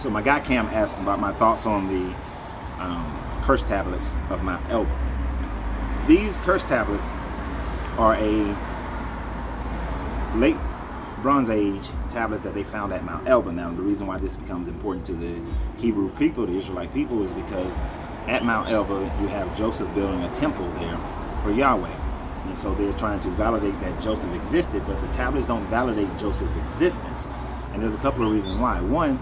So my guy Cam asked about my thoughts on the curse tablets of Mount Elba. These curse tablets are a late Bronze Age tablets that they found at Mount Elba. Now, the reason why this becomes important to the Hebrew people, the Israelite people, is because at Mount Elba you have Joseph building a temple there for Yahweh. And so they're trying to validate that Joseph existed, but the tablets don't validate Joseph's existence. And there's a couple of reasons why. One,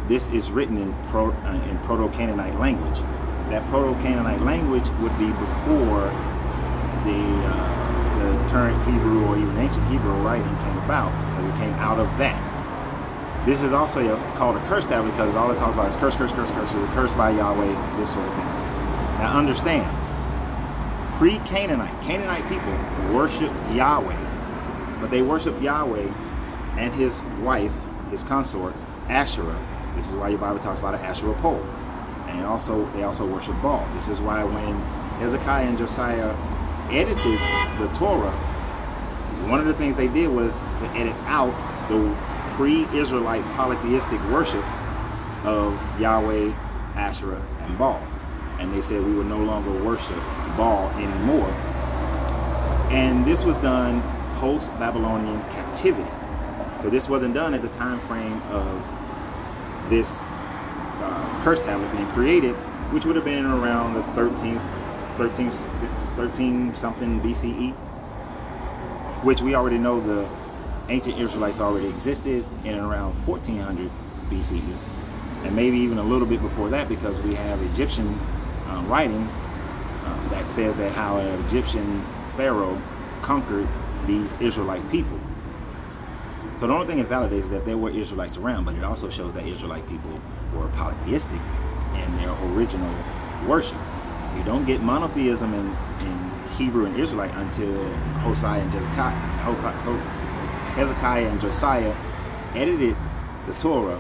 this is written in Proto-Canaanite language. That Proto-Canaanite language would be before the current Hebrew or even ancient Hebrew writing came about, because it came out of that. This is also called a curse tablet because all it talks about is curse, curse, curse, curse, or cursed by Yahweh, this sort of thing. Now understand, Canaanite people worship Yahweh, but they worship Yahweh and his wife, his consort, Asherah. This is why your Bible talks about an Asherah pole. And they also worship Baal. This is why when Hezekiah and Josiah edited the Torah, one of the things they did was to edit out the pre-Israelite polytheistic worship of Yahweh, Asherah, and Baal. And they said we would no longer worship Baal anymore. And this was done post-Babylonian captivity. So this wasn't done at the time frame of this curse tablet being created, which would have been around the 13 something BCE, which we already know the ancient Israelites already existed in around 1400 BCE, and maybe even a little bit before that, because we have Egyptian writings that says that how an Egyptian pharaoh conquered these Israelite people. So the only thing it validates is that there were Israelites around, but it also shows that Israelite people were polytheistic in their original worship. You don't get monotheism in Hebrew and Israelite until Hezekiah and Josiah edited the Torah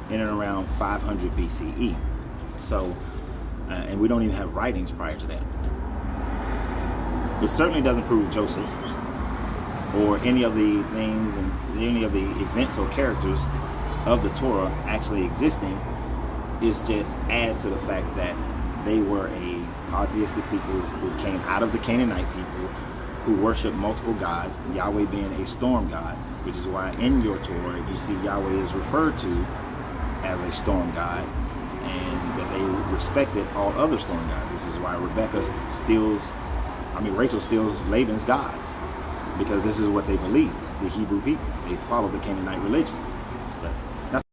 in and around 500 BCE. So, and we don't even have writings prior to that. It certainly doesn't prove Joseph or any of the things and any of the events or characters of the Torah actually existing. It just adds to the fact that they were a polytheistic people who came out of the Canaanite people who worship multiple gods, Yahweh being a storm god, which is why in your Torah you see Yahweh is referred to as a storm god, and that they respected all other storm gods. This is why Rachel steals Laban's gods, because this is what they believe. The Hebrew people, they follow the Canaanite religions.